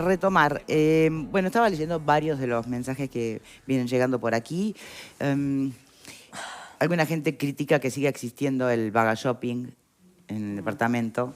Retomar, bueno, estaba leyendo varios de los mensajes que vienen llegando por aquí. Alguna gente critica que siga existiendo el vaga shopping en el departamento,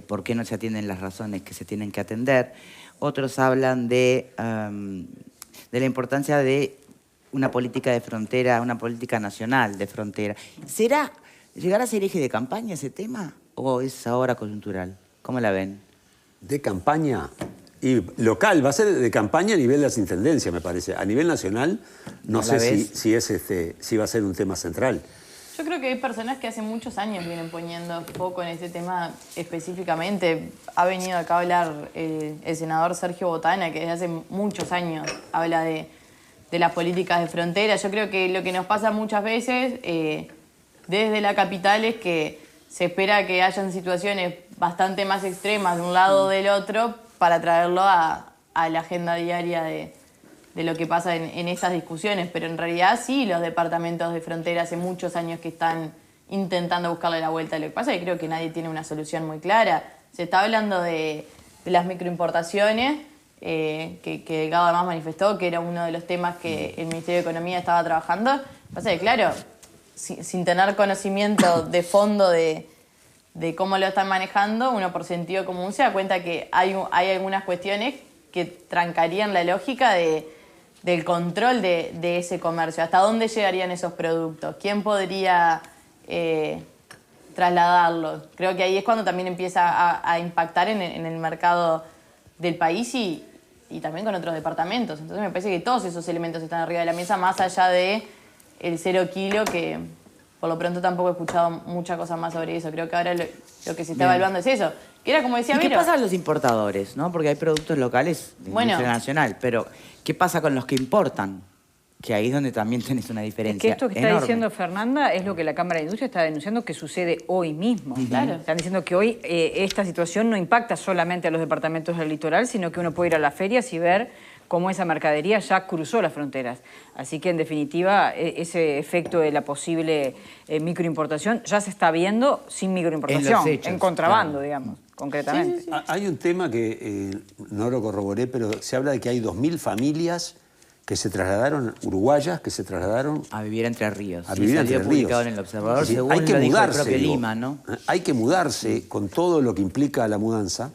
por qué no se atienden las razones que se tienen que atender. Otros hablan de la importancia de una política de frontera, una política nacional de frontera. ¿Llegará a ser eje de campaña ese tema o es ahora coyuntural? ¿Cómo la ven? De campaña y local, va a ser de campaña a nivel de las intendencias, me parece. A nivel nacional, no sé si va a ser un tema central. Yo creo que hay personas que hace muchos años vienen poniendo foco en este tema específicamente. Ha venido acá a hablar el senador Sergio Botana, que desde hace muchos años habla de las políticas de frontera. Yo creo que lo que nos pasa muchas veces desde la capital es que se espera que hayan situaciones bastante más extremas de un lado o del otro para traerlo a la agenda diaria de lo que pasa en estas discusiones. Pero en realidad sí, los departamentos de frontera hace muchos años que están intentando buscarle la vuelta. Lo que pasa es que creo que nadie tiene una solución muy clara. Se está hablando de las microimportaciones, que Delgado además manifestó que era uno de los temas que el Ministerio de Economía estaba trabajando. Lo que pasa es que, claro, sin tener conocimiento de fondo de cómo lo están manejando, uno por sentido común se da cuenta que hay algunas cuestiones que trancarían la lógica del control de ese comercio. ¿Hasta dónde llegarían esos productos? ¿Quién podría trasladarlos? Creo que ahí es cuando también empieza a impactar en el mercado del país y también con otros departamentos. Entonces me parece que todos esos elementos están arriba de la mesa, más allá de el 0 kilo, que por lo pronto tampoco he escuchado mucha cosa más sobre eso. Creo que ahora lo que se está evaluando es eso. Que era como decía ¿Y qué Vero. pasa con los importadores, no? Porque hay productos locales de industria nacional, pero ¿qué pasa con los que importan? Que ahí es donde también tenés una diferencia Es que esto que está enorme. diciendo Fernanda es lo que la Cámara de Industria está denunciando que sucede hoy mismo. Claro. Están diciendo que hoy esta situación no impacta solamente a los departamentos del litoral, sino que uno puede ir a las ferias y ver cómo esa mercadería ya cruzó las fronteras. Así que, en definitiva, ese efecto de la posible microimportación ya se está viendo sin microimportación, en contrabando, digamos, concretamente. Sí. Hay un tema que no lo corroboré, pero se habla de que hay 2.000 familias que se trasladaron, uruguayas, que se trasladaron a vivir Entre Ríos. A vivir Entre salió publicado Ríos. en El Observador, Es decir, según hay que lo dijo mudarse, el propio digo. Lima, ¿no? Hay que mudarse con todo lo que implica la mudanza.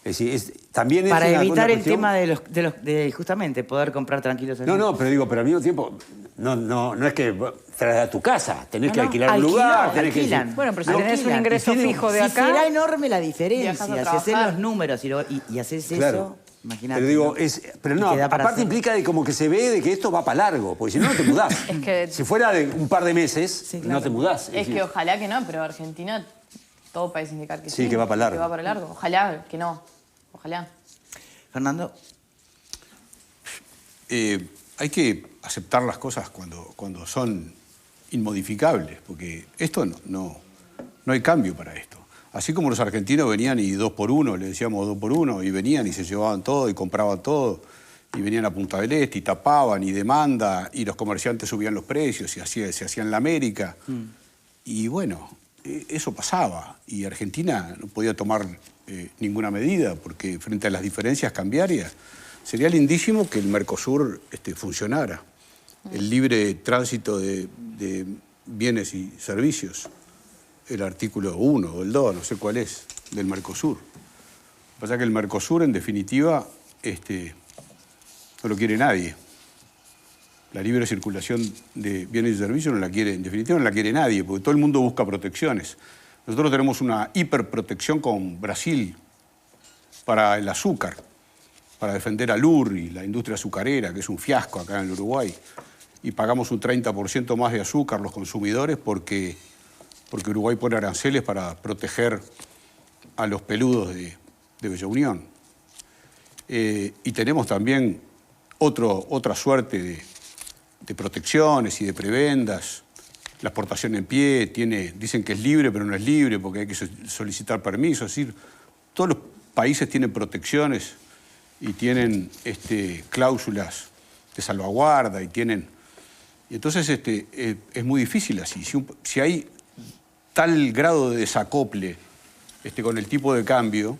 Es decir, también es Para una evitar el cuestión... tema de justamente poder comprar tranquilos. No, pero al mismo tiempo, no es que traes a tu casa, tenés que alquilar un lugar, tenés que... Bueno, pero si tenés un ingreso fijo de acá... será enorme la diferencia. Viajas a Si haces trabajar. los números y haces Claro. eso, imagínate. Pero digo, ¿no? Y queda para aparte hacer. implica de como que se ve de que esto va para largo, porque si no, no te mudás. Es que- Si fuera de un par de meses, Sí, claro. no te mudás. Es que ojalá que no, pero Argentina todo parece indicar que sí. Sí, que va para largo. Que va para largo. Ojalá que no. Ojalá. Fernando. Hay que aceptar las cosas cuando son inmodificables, porque esto no hay cambio para esto. Así como los argentinos venían y 2 por 1, le decíamos 2 por 1, y venían y se llevaban todo y compraban todo, y venían a Punta del Este y tapaban y demanda, y los comerciantes subían los precios y se hacían la América. Y bueno, eso pasaba, y Argentina no podía tomar ninguna medida, porque frente a las diferencias cambiarias, sería lindísimo que el Mercosur funcionara. El libre tránsito de bienes y servicios, el artículo 1 o el 2, no sé cuál es, del Mercosur. Lo que pasa es que el Mercosur, en definitiva, no lo quiere nadie. La libre circulación de bienes y servicios no la quiere, en definitiva no la quiere nadie, porque todo el mundo busca protecciones. Nosotros tenemos una hiperprotección con Brasil para el azúcar, para defender al Urri, la industria azucarera, que es un fiasco acá en el Uruguay. Y pagamos un 30% más de azúcar los consumidores porque Uruguay pone aranceles para proteger a los peludos de Bella Unión. Y tenemos también otra suerte de protecciones y de prebendas. La exportación en pie dicen que es libre, pero no es libre porque hay que solicitar permiso. Es decir, todos los países tienen protecciones y tienen cláusulas de salvaguarda y entonces es muy difícil así. Si hay tal grado de desacople con el tipo de cambio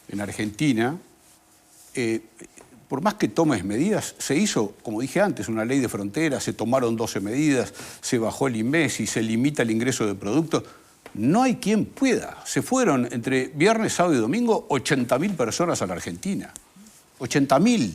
en Argentina, por más que tomes medidas, se hizo, como dije antes, una ley de fronteras, se tomaron 12 medidas, se bajó el INMESI, se limita el ingreso de productos. No hay quien pueda. Se fueron entre viernes, sábado y domingo 80.000 personas a la Argentina. 80.000.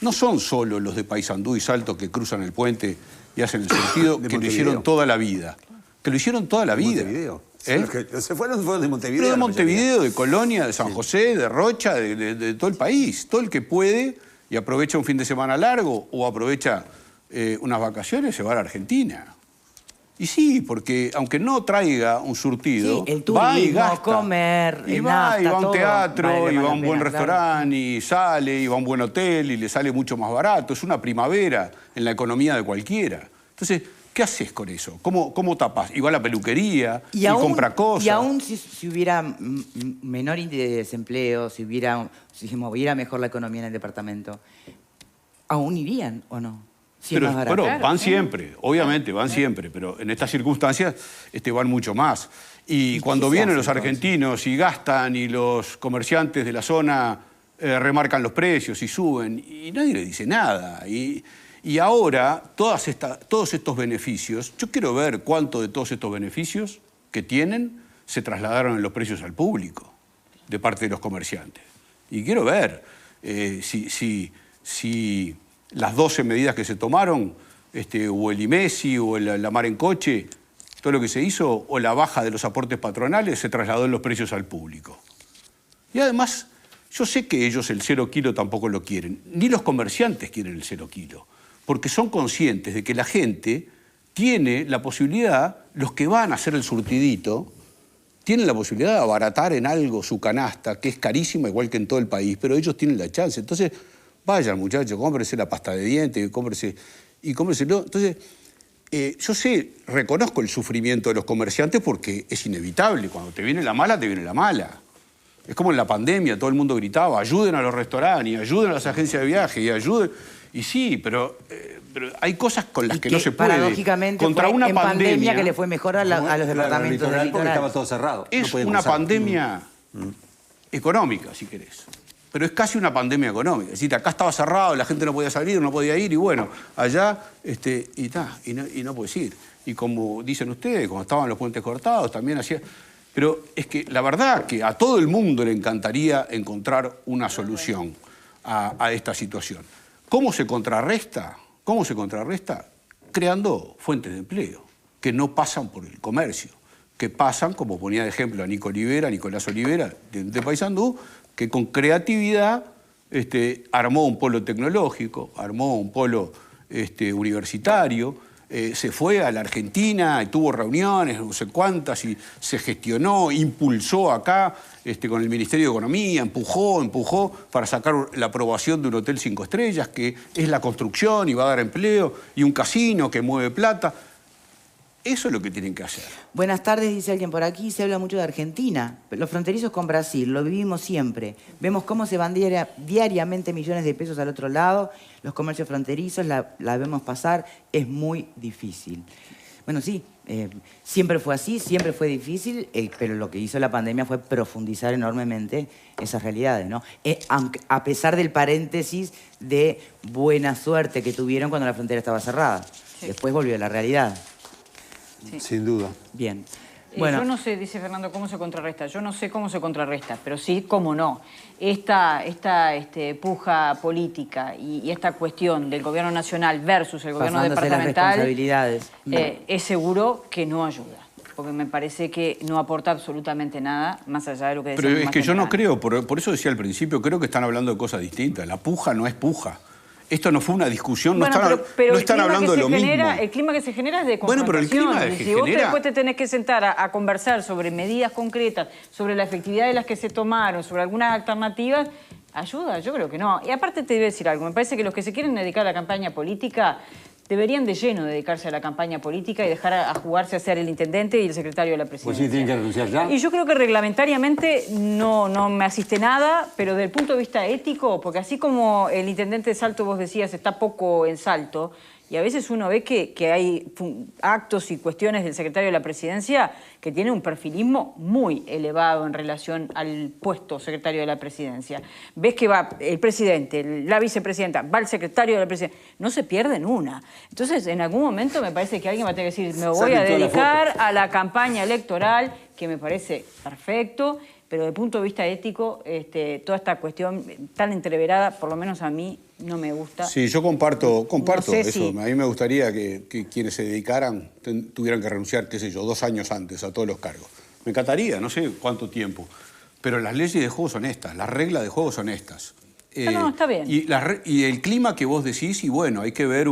No son solo los de Paysandú y Salto que cruzan el puente y hacen el sentido, que lo hicieron toda la vida. Que lo hicieron toda la vida. Montevideo. ¿Eh? Los que se fueron de Montevideo. Pero de Montevideo, de Colonia, de San José, de Rocha, de todo el país. Todo el que puede y aprovecha un fin de semana largo o aprovecha unas vacaciones se va a la Argentina. Y sí, porque aunque no traiga un surtido, sí, el turismo, va y gasta. Comer, y va, y va a un teatro, vale y va a un buen pena, restaurante, claro. y sale, y va a un buen hotel, y le sale mucho más barato. Es una primavera en la economía de cualquiera. Entonces, ¿qué haces con eso? ¿Cómo tapas? Y va a la peluquería, y compra cosas. Y aún si hubiera menor índice de desempleo, si hubiera mejor la economía en el departamento, ¿aún irían o no? Si Pero, es más barato. pero van siempre, obviamente, van siempre, pero en estas circunstancias van mucho más. Y cuando vienen los argentinos y gastan y los comerciantes de la zona remarcan los precios y suben, y nadie le dice nada. Y ahora, todos estos beneficios, yo quiero ver cuánto de todos estos beneficios que tienen se trasladaron en los precios al público de parte de los comerciantes. Y quiero ver si las 12 medidas que se tomaron, o el INMESI, o la Mar en Coche, todo lo que se hizo, o la baja de los aportes patronales, se trasladó en los precios al público. Y además, yo sé que ellos el 0 kilo tampoco lo quieren, ni los comerciantes quieren el 0 kilo, porque son conscientes de que la gente tiene la posibilidad, los que van a hacer el surtidito, tienen la posibilidad de abaratar en algo su canasta, que es carísima igual que en todo el país, pero ellos tienen la chance. Entonces, vayan, muchachos, cómprese la pasta de dientes, cómpreselo. Entonces, yo reconozco el sufrimiento de los comerciantes porque es inevitable. Cuando te viene la mala, te viene la mala. Es como en la pandemia, todo el mundo gritaba, ayuden a los restaurantes, y ayuden a las agencias de viaje, y ayuden... Y sí, pero hay cosas con las que no se puede. Paradójicamente Contra fue una en pandemia que le fue mejor a los departamentos del porque litoral. estaba todo cerrado. Es no una cruzar. pandemia económica, si querés. Pero es casi una pandemia económica. Es decir, acá estaba cerrado, la gente no podía salir, no podía ir, y bueno, allá, y no puedes ir. Y como dicen ustedes, cuando estaban los puentes cortados, también hacía... Pero es que la verdad que a todo el mundo le encantaría encontrar una solución a esta situación. ¿Cómo se contrarresta? ¿Cómo se contrarresta? Creando fuentes de empleo que no pasan por el comercio, que pasan, como ponía de ejemplo a Nicolás Olivera, de Paysandú, que con creatividad armó un polo tecnológico, armó un polo universitario, se fue a la Argentina y tuvo reuniones, no sé cuántas, y se gestionó, impulsó acá con el Ministerio de Economía, empujó para sacar la aprobación de un hotel 5 estrellas, que es la construcción y va a dar empleo, y un casino que mueve plata. Eso es lo que tienen que hacer. Buenas tardes, dice alguien por aquí. Se habla mucho de Argentina. Los fronterizos con Brasil, lo vivimos siempre. Vemos cómo se van diariamente millones de pesos al otro lado. Los comercios fronterizos, la vemos pasar. Es muy difícil. Bueno, sí, siempre fue así, siempre fue difícil, pero lo que hizo la pandemia fue profundizar enormemente esas realidades, ¿no? A pesar del paréntesis de buena suerte que tuvieron cuando la frontera estaba cerrada. Sí. Después volvió a la realidad. Sí. Sin duda. Bien. Bueno. Yo no sé, dice Fernando, cómo se contrarresta. Yo no sé cómo se contrarresta, pero sí cómo no. Esta puja política y esta cuestión del gobierno nacional versus el gobierno departamental las responsabilidades. Es seguro que no ayuda. Porque me parece que no aporta absolutamente nada más allá de lo que decíamos. Pero es que yo no creo, por eso decía al principio, creo que están hablando de cosas distintas. La puja no es puja. Esto no fue una discusión, bueno, no están hablando de lo mismo. El clima que se genera es de confrontación. Bueno, pero el clima que si vos después te tenés que sentar a conversar sobre medidas concretas, sobre la efectividad de las que se tomaron, sobre algunas alternativas, ¿ayuda? Yo creo que no. Y aparte te voy a decir algo, me parece que los que se quieren dedicar a la campaña política deberían de lleno dedicarse a la campaña política y dejar a jugarse a ser el intendente y el secretario de la presidencia. Pues sí, tienen que renunciar ya. Y yo creo que reglamentariamente no me asiste nada, pero desde el punto de vista ético, porque así como el intendente de Salto, vos decías, está poco en Salto, Y a veces uno ve que hay actos y cuestiones del secretario de la Presidencia que tienen un perfilismo muy elevado en relación al puesto secretario de la Presidencia. Ves que va el presidente, la vicepresidenta, va el secretario de la Presidencia. No se pierden una. Entonces, en algún momento me parece que alguien va a tener que decir, me voy a dedicar a la campaña electoral, que me parece perfecto, pero desde el punto de vista ético, toda esta cuestión tan entreverada, por lo menos a mí, no me gusta. Sí, yo comparto No sé eso. si... A mí me gustaría que quienes se dedicaran tuvieran que renunciar, qué sé yo, 2 años antes a todos los cargos. Me encantaría, no sé cuánto tiempo. Pero las leyes de juego son estas, las reglas de juego son estas. No, está bien. Y el clima que vos decís, y bueno, hay que ver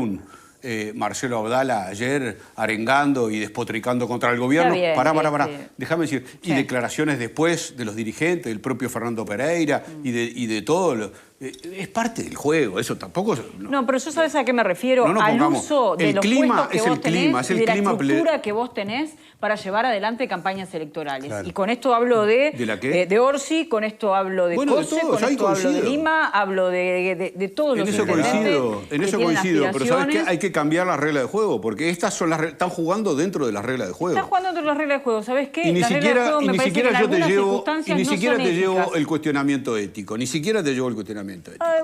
Marcelo Abdala ayer arengando y despotricando contra el gobierno. Bien, Pará. Déjame decir. Sí. Y declaraciones después de los dirigentes, del propio Fernando Pereira y de todo. Es parte del juego, eso tampoco... No, pero yo sabes a qué me refiero, al uso de los puestos que vos tenés y de la estructura que vos tenés para llevar adelante campañas electorales. Claro. Y con esto hablo de Orsi, con esto hablo de Cose, con esto hablo de Lima, hablo de todos los intendentes. En eso coincido, pero ¿sabes qué? Hay que cambiar las reglas de juego, porque estas son están jugando dentro de las reglas de juego. Están jugando dentro de las reglas de juego, ¿sabes qué? Y ni siquiera yo te llevo el cuestionamiento ético, ni siquiera te llevo el cuestionamiento.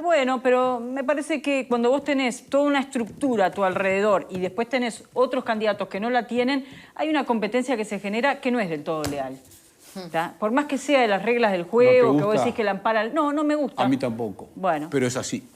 Bueno, pero me parece que cuando vos tenés toda una estructura a tu alrededor y después tenés otros candidatos que no la tienen, hay una competencia que se genera que no es del todo leal. ¿Tá? Por más que sea de las reglas del juego, que vos decís que la amparan... No me gusta. A mí tampoco. Bueno. Pero es así.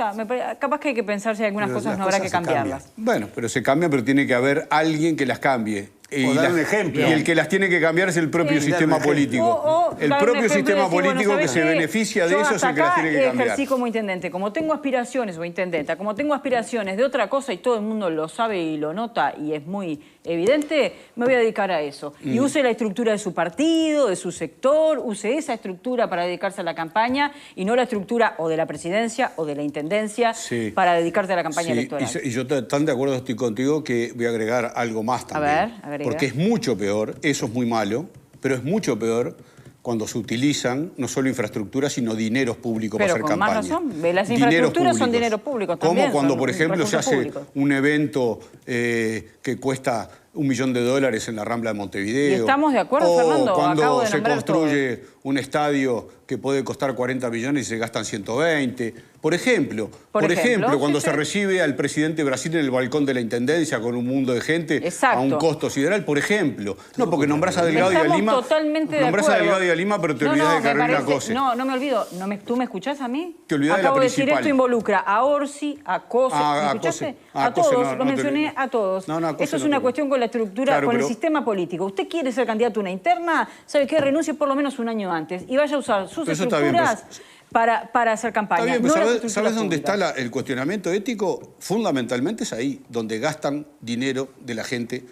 Capaz que hay que pensar si hay algunas cosas no habrá que cambiarlas. Bueno, pero se cambian, pero tiene que haber alguien que las cambie. O dar un ejemplo. Y el que las tiene que cambiar es el propio sistema político. El propio sistema político que se beneficia de eso es el que las tiene que cambiar. Ejercí como intendente. Como tengo aspiraciones, o intendenta, como tengo aspiraciones de otra cosa y todo el mundo lo sabe y lo nota y es muy evidente, me voy a dedicar a eso. Y use la estructura de su partido, de su sector, use esa estructura para dedicarse a la campaña y no la estructura o de la presidencia o de la intendencia para dedicarse a la campaña electoral. Y yo tan de acuerdo estoy contigo que voy a agregar algo más también. A ver. Porque es mucho peor, eso es muy malo, pero es mucho peor cuando se utilizan no solo infraestructuras, sino dineros públicos para hacer campaña. Pero con más razón, las infraestructuras son dineros públicos también. Como cuando, por ejemplo, se hace un evento que cuesta $1 millón en la Rambla de Montevideo. Y estamos de acuerdo, Fernando. O cuando se construye un estadio que puede costar 40 millones y se gastan 120. Por ejemplo, cuando se recibe al presidente de Brasil en el balcón de la Intendencia con un mundo de gente a un costo sideral, por ejemplo. No, porque nombrás a Delgado y a Lima. Totalmente de nombrás a Delgado y a Lima, pero te olvidás de Carolina Cose. No me olvido. ¿Tú me escuchás a mí? Te olvidás de la principal. Acabo de decir, esto involucra a Orsi, a Cose. ¿Me escuchaste? A todos, lo mencioné a todos. Esto es una cuestión con la estructura, con el sistema político. ¿Usted quiere ser candidato a una interna? ¿Sabe qué? Renuncie por lo menos un año antes y vaya a usar sus estructuras para hacer campaña. Está bien, pero ¿sabes dónde está el cuestionamiento ético? Fundamentalmente es ahí, donde gastan dinero de la gente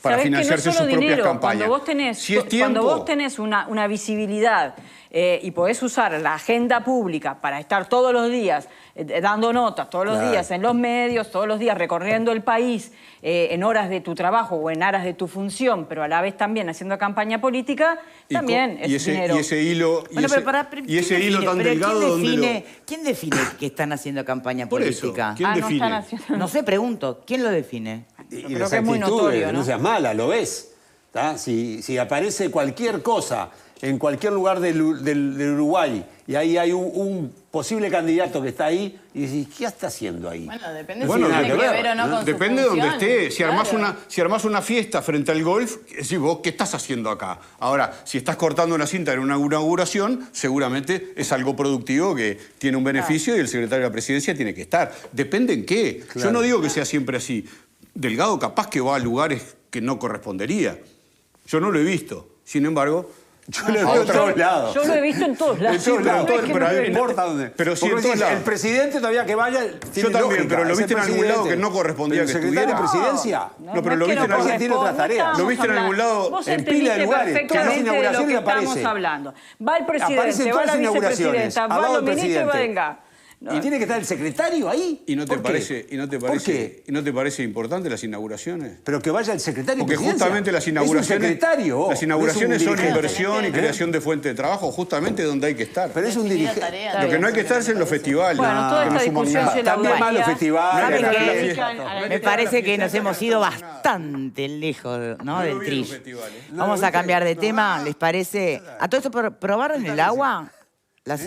para financiarse sus propias campañas. Cuando vos tenés una visibilidad y podés usar la agenda pública para estar todos los días dando notas, todos los días en los medios, todos los días recorriendo el país en horas de tu trabajo o en aras de tu función, pero a la vez también haciendo campaña política, también es dinero. Y ese hilo, tan delgado donde ¿Quién define que están haciendo campaña política? ¿Quién define? No sé, pregunto. ¿Quién lo define? Y las actitudes, no seas mala, lo ves. Si aparece cualquier cosa en cualquier lugar del Uruguay y ahí hay un posible candidato que está ahí y decís, ¿qué está haciendo ahí? Bueno, depende si tiene que ver o no con depende su de donde esté. Si claro. armás una fiesta frente al golf, decís vos, ¿qué estás haciendo acá? Ahora, si estás cortando una cinta en una inauguración, seguramente es algo productivo que tiene un beneficio y el secretario de la Presidencia tiene que estar. Depende en qué. Yo no digo que sea siempre así. Delgado capaz que va a lugares que no correspondería. Yo no lo he visto. Sin embargo... Yo lo he visto en todos lados. Yo lo he visto en todos lados. Pero no importa dónde. Pero si en todos lados. El presidente todavía que vaya. Yo también, pero lo viste en algún lado que no correspondía que estuviera. ¿El secretario de presidencia? No, pero lo viste en algún lado. Tiene otras tareas. Lo viste en algún lado. En pila de lugares. Que las inauguraciones aparece. Va el presidente, va la vicepresidenta, va el ministro y va venga. ¿Y tiene que estar el secretario ahí? ¿Y no te ¿Por qué? parece, ¿Por qué? ¿Y no te parece importante las inauguraciones? Pero que vaya el secretario de Porque Presidencia. justamente las Es un inauguraciones, secretario. las inauguraciones son dirigente. inversión y creación de fuente de trabajo, justamente donde hay que estar. Pero es un Definir la dirigente. tarea. Lo que no hay que estar es en los festivales. Bueno, toda que no esta suman discusión nada. se También elaboraría. más los festivales. ¿Saben No hay que qué? estar en la fiesta. Me parece que nos hemos ido bastante lejos, ¿no? No del lo vi en los trill. festivales. Vamos a cambiar de tema, ¿les parece? A todo esto, ¿probaron el agua? Las